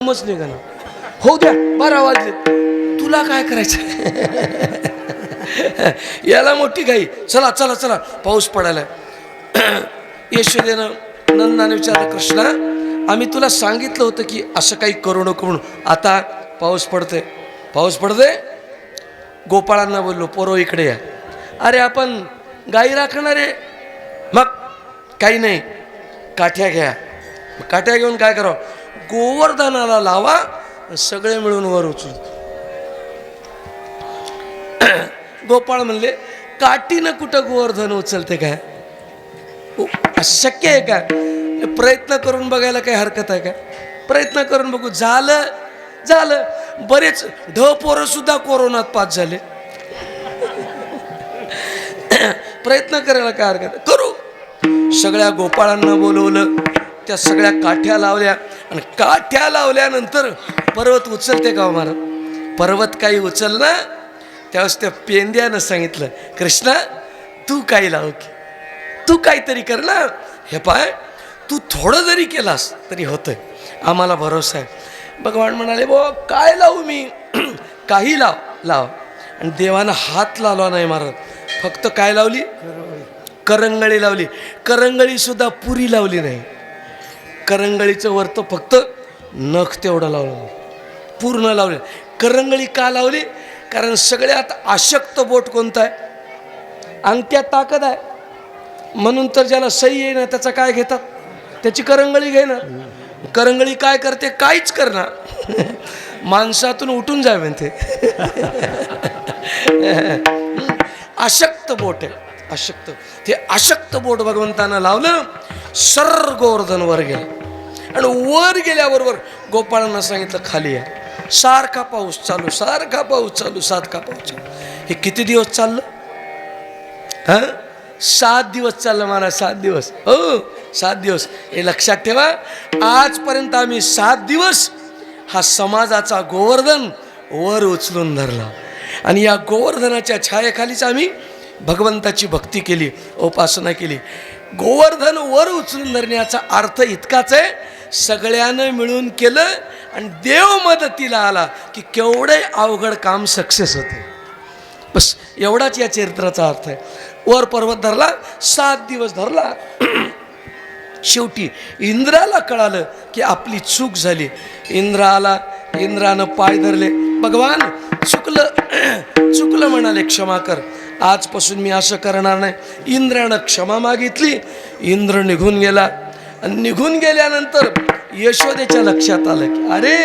दमच निघाला. हो द्या 12 वाजले, तुला काय करायचं? याला मोठी घाई. चला चला चला पाऊस पडायला. यशोदेनं नंदाने विचारलं, कृष्णा आम्ही तुला सांगितलं होतं की असं काही करू नको म्हणून. आता पाऊस पडते, पाऊस पडते. गोपाळांना बोललो, पोरो इकडे या. अरे आपण गाई राखणारे. मग काही नाही, काठ्या घ्या. काठ्या घेऊन काय करावं, गोवर्धनाला लावा, सगळे मिळून वर उचलू. गोपाळ म्हणले, काठीनं कुठं गोवर्धन उचलते काय? असं शक्य आहे का? प्रयत्न करून बघायला काही हरकत आहे का? प्रयत्न करून बघू. झालं झालं. बरेच पोरं सुद्धा कोरोनात पास झाले. प्रयत्न करायला काय हरकत आहे? करू. सगळ्या गोपाळांना बोलवलं, त्या सगळ्या काठ्या लावल्या. आणि काठ्या लावल्यानंतर पर्वत उचलते का महाराज? पर्वत काही उचलना. त्यावेळेस त्या पेंद्यानं सांगितलं, कृष्णा तू काही लाव की, तू काहीतरी कर ना. हे पाय, तू थोडं जरी केलास तरी होतंय, आम्हाला भरोसा आहे. भगवान म्हणाले, बो काय लावू मी? काही लाव लाव. आणि देवानं हात लावला नाही महाराज, फक्त काय लावली? करंगळी लावली. करंगळी सुद्धा पुरी लावली नाही. करंगळीचं वरतं फक्त नख तेवढं लावलं, पूर्ण लावले. करंगळी का लावली? कारण सगळ्यात अशक्त बोट कोणतं आहे? अंगठ्यात ताकद आहे म्हणून तर ज्याला सही आहे ना त्याचा काय घेतात? त्याची करंगळी घेणार. करंगळी काय करते? काहीच करणार. माणसातून उठून जावे ते. अशक्त बोट आहे, अशक्त. ते अशक्त बोट भगवंतानं लावलं, सर गोवर्धन वर गेलं. आणि वर गेल्याबरोबर गोपाळांना सांगितलं, खाली या. सारखा पाऊस चालू, सारखा पाऊस चालू, सारखा पाऊस चालू. हे किती दिवस चाललं? 7 दिवस चाललं महाराज. 7 दिवस. हो 7 दिवस. हे लक्षात ठेवा. आजपर्यंत आम्ही 7 दिवस हा समाजाचा गोवर्धन वर उचलून धरला. आणि या गोवर्धनाच्या छायेखालीच आम्ही भगवंताची भक्ती केली, उपासना केली. गोवर्धन वर उचलून धरण्याचा अर्थ इतकाच आहे, सगळ्यानं मिळून केलं आणि देव मदतीला आला की केवढे अवघड काम सक्सेस होते. बस एवढाच या चरित्राचा अर्थ आहे. वर पर्वत धरला, 7 दिवस धरला. शेवटी इंद्राला कळालं की आपली चूक झाली. इंद्र आला, इंद्रानं पाय धरले. भगवान चुकलं चुकलं म्हणाले, क्षमा कर, आजपासून मी असं करणार नाही. इंद्रानं क्षमा मागितली. इंद्र निघून गेला. आणि निघून गेल्यानंतर यशोदेच्या लक्षात आलं की अरे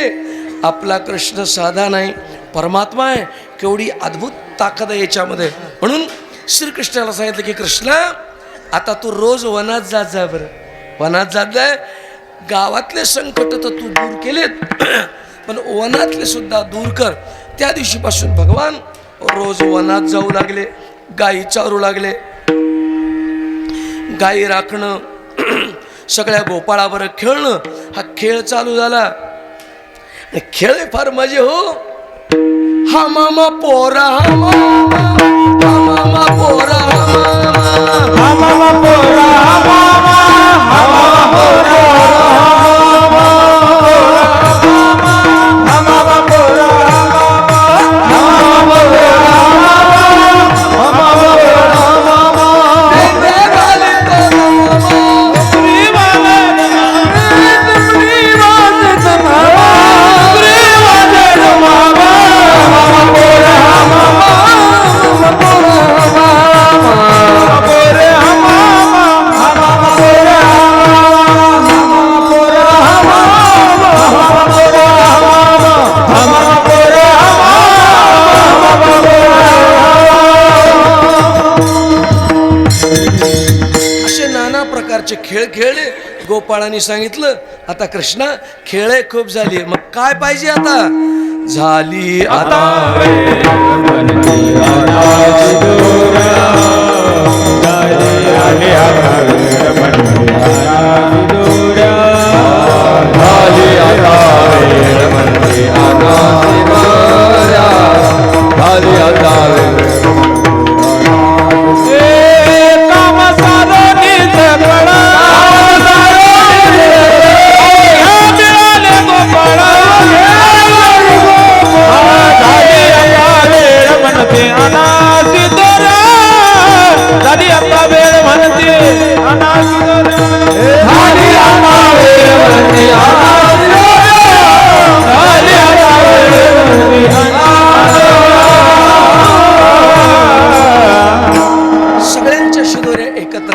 आपला कृष्ण साधा नाही, परमात्मा आहे, केवढी अद्भुत ताकद आहे याच्यामध्ये. म्हणून श्रीकृष्णाला सांगितलं की कृष्णा आता तू रोज वनात जात जा. बरं वनात जात जाय. गावातले संकट तर तू दूर केलेत, पण वनातले सुद्धा दूर कर. त्या दिवशीपासून भगवान रोज वनात जाऊ लागले, गायी चारू लागले. गायी राखणं, सगळ्या गोपाळाबरोबर खेळणं, हा खेळ चालू झाला. खेळ फार मजे हो. हा मामा पोरा, हा मामा, हा मामा पोरा, हा मामा पोरा, हा मामा, हा मामा पोरा, खेळ खेळले. गोपाळांनी सांगितलं आता कृष्णा खेळ खूप झाली, मग काय पाहिजे आता? झाली आता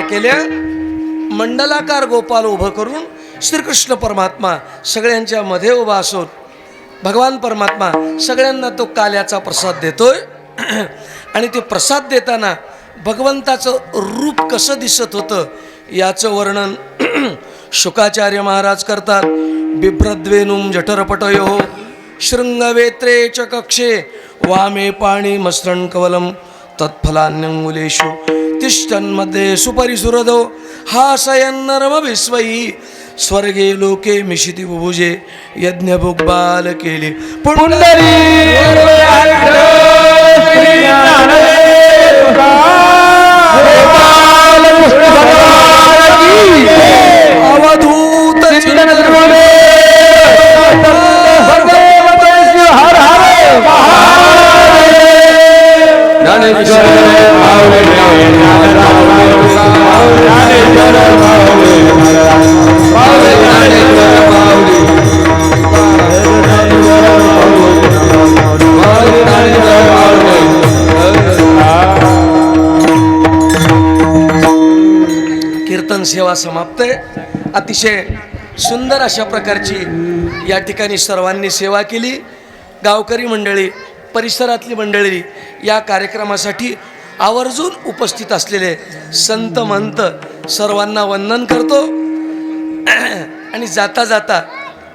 केल्या. मंडलाकार गोपाल उभं करून श्रीकृष्ण परमात्मा सगळ्यांच्या मध्ये उभा असून भगवान परमात्मा सगळ्यांना तो काल्याचा प्रसाद देतोय. आणि ते प्रसाद देताना भगवंताचं रूप कसं दिसत होतं याचं वर्णन शुकाचार्य महाराज करतात. बिभ्रद्वेनुम जठरपटयो शृंगवेत्रे च कक्षे वामे पाणी मस्रण कवलम तत्फलान्यंगुलेषु तिष्ठन्मध्ये सुपरिसुरदो हासयन्नरम विश्वई स्वर्गे लोके मिशिति बुभुजे यज्ञ भुग्बाल केली पुंडरी अवधूत कीर्तन सेवा समाप्त आहे. अतिशय सुंदर अशा प्रकारची या ठिकाणी सर्वांनी सेवा केली. गावकरी मंडळी, परिसरातली मंडळी, या कार्यक्रमासाठी आवर्जून उपस्थित असलेले संत महंत सर्वांना वंदन करतो. आणि जाता जाता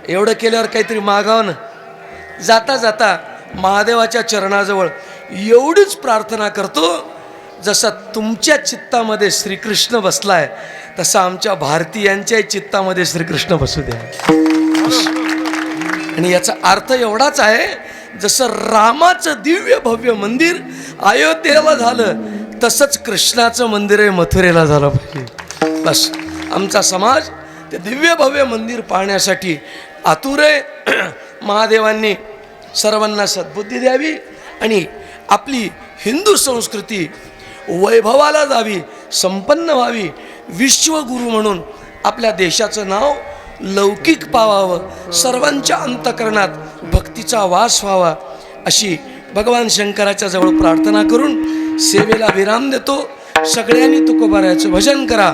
एवढं केल्यावर काहीतरी मागावं ना. जाता जाता महादेवाच्या चरणाजवळ एवढीच प्रार्थना करतो, जसा तुमच्या चित्तामध्ये श्रीकृष्ण बसलाय तसा आमच्या भारतीयांच्याही चित्तामध्ये श्रीकृष्ण बसू द्या. आणि याचा अर्थ एवढाच आहे, जसं रामाचं दिव्य भव्य मंदिर अयोध्येला झालं तसंच कृष्णाचं मंदिर आहे मथुरेला झालं पाहिजे. बस आमचा समाज ते दिव्य भव्य मंदिर पाहण्यासाठी आतुर आहे. महादेवांनी सर्वांना सद्बुद्धी द्यावी आणि आपली हिंदू संस्कृती वैभवाला जावी, संपन्न व्हावी. विश्वगुरु म्हणून आपल्या देशाचं नाव लौकिक पावावं, सर्वांच्या अंतकरणात भक्तीचा वास व्हावा, अशी भगवान शंकराच्या जवळ प्रार्थना करून सेवेला विराम देतो. सगळ्यांनी तुकोबारायाचं भजन करा.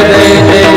जय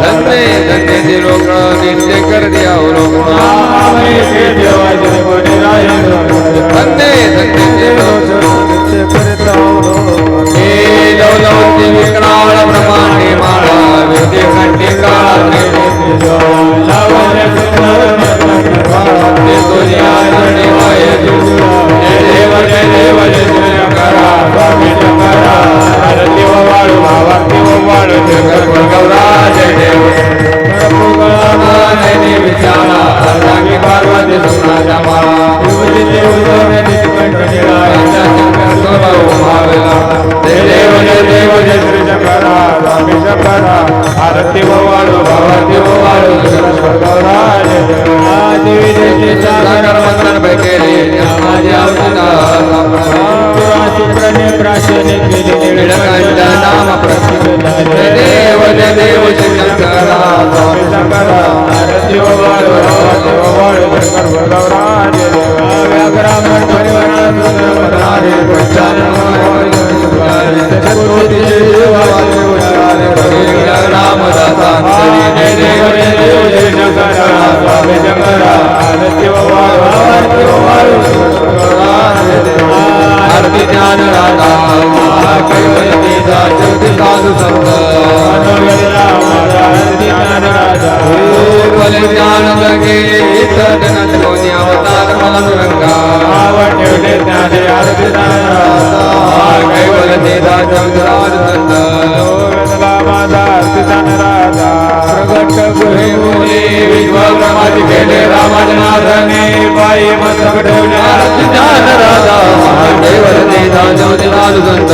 धन्य धन्य ते लोक नित्य कर द्या अवलोकन धन्य धन्य ते हे लवलवती विकराळ ब्रह्मांडे माळा विद्ये खंडे काळे तुझ्या चरणी वाय जय देव जय देव जय शंकरा स्वामी शंकरा आरती वाळू भावा वाळू शंकर गौरा जय देव नयनी विचारा रागी पार्वती सुनाचा माळा जय देव जय देव जय श्री शंकरा स्वामी शंकरा आरती वाळू भावा वाळू शंकर गौरा जय देव देवी जय सागर मंत्र बैकेरे माझ्या नाम प्रसिद्ध जय देव शंकरा स्वामी शंकरा आरती वाळू शंकर गौरा जय देव व्याघ्रामण परिवार रामदासा जय देव जय शंकरा स्वामी शंकरा आरती आरती ज्ञान राधा कैवल्य ज्योति साधु संत ज्ञान लगे कोणी अवतार पांडुरंगा कैवल्य ज्योति संत प्रगट गुहे मुनी विश्वब्रह्माची केले रामाजनाथने बाई मस्तक ठेवले आरती ज्ञान राधा कैवल्य ज्योति साधु संत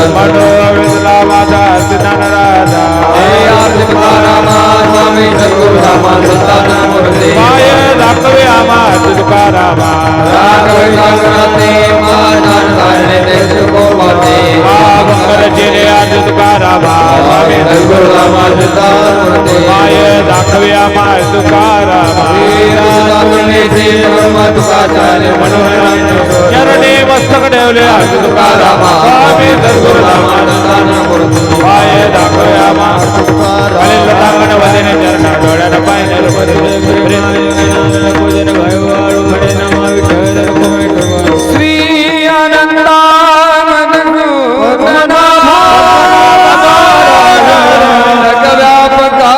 विठला माझा ज्ञान राधा हे आरती तुकारामा स्वामी सद्गुरु रामा संतान मूर्ती माय दाखवे आमा तुकारामा राघवे सागराते माझ्या धारणे देश को पाते मंगल चिरे आज तुकारामा स्वामी सद्गुरु रामा संतान मूर्ती माय दाखवे आमा तुकारामा तुकाचार्य मनोहर चरणी मस्तक ठेवले आज तुकारामा स्वामी सद्गुरु रामा संतान मूर्ती माय दाखवे आमा तुकारामा वदन चरण डोळ्यात पायने पूजन भयवाळू घडे नमा विठ्ठल श्री आनंदानंद व्यापका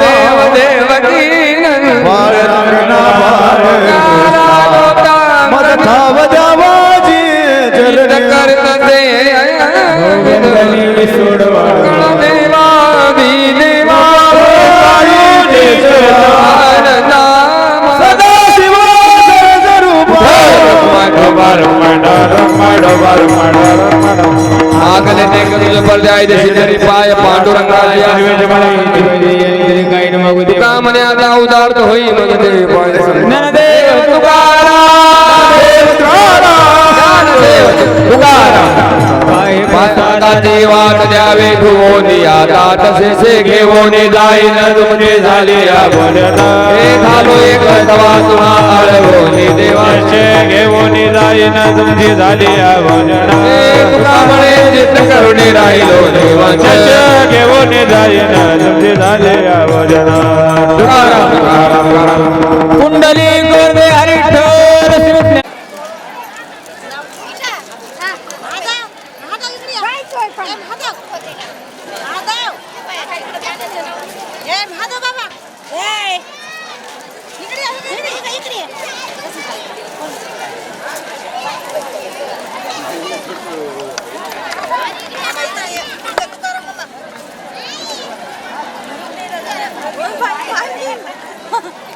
देव देवकी पाय पांडुरंगाला म्हणे आता उदार्थ होई ज्ञानदेव तुकारामाची वाट द्यावे ठेवोनी आता तसे घेऊन जाईन तुमचे झाले हे झालो एक सवा तुला आळवोनी देवाचे घेऊन जाईन तुमची झाली तुका म्हणे चित्त करुणी राहिलो देवाचे घेऊन जाईन तुमची झाली कुंडली गोरदे हरिठोर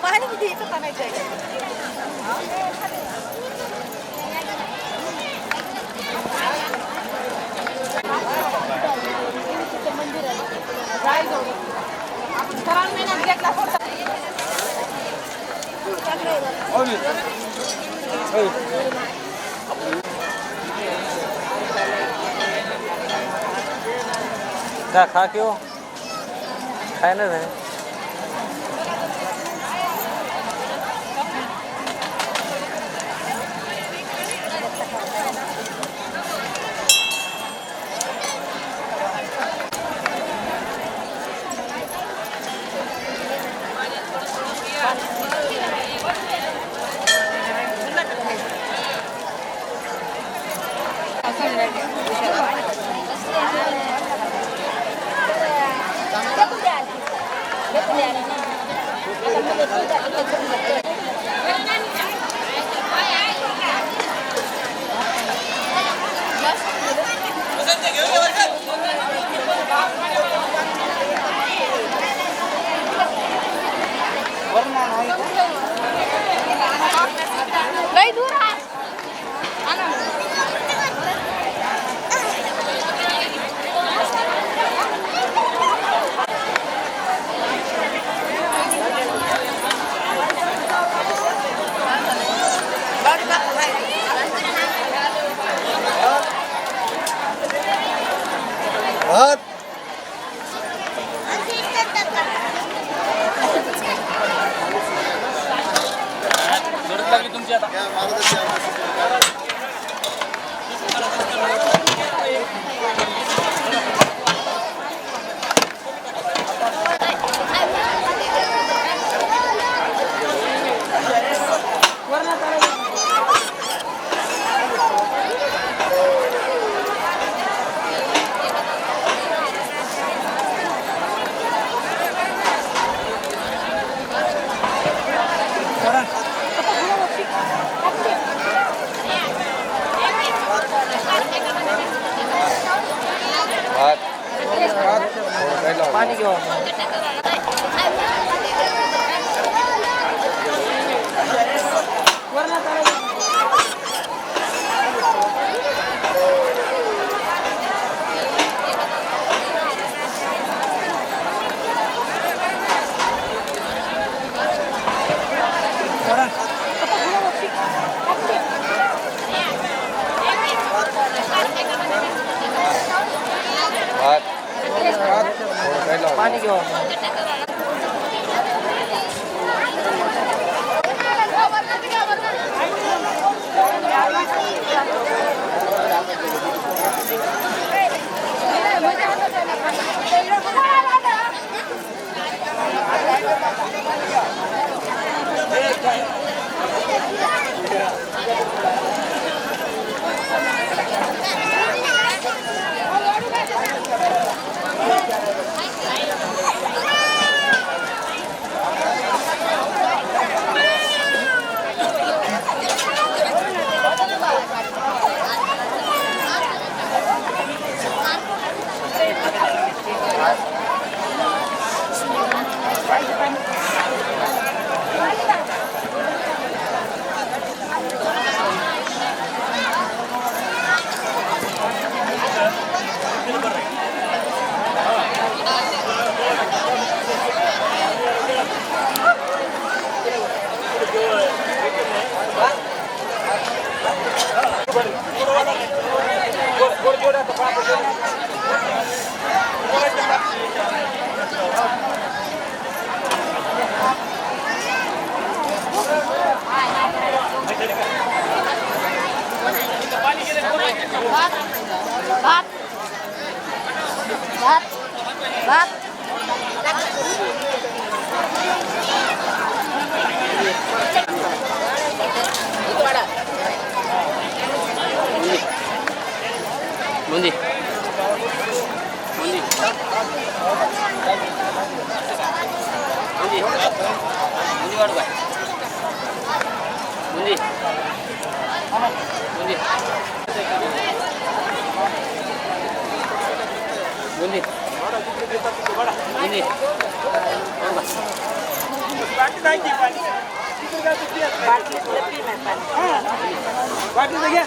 पाणी किती का खा क्यों खाय ना झाले लई दूर आहे आणा. पाणी घेऊ पाणी घेऊ भात बुंदी बुंदी बुंदी बुंदी वाढू काय बुंदी बुंदी बुंदी बुंदी बाटली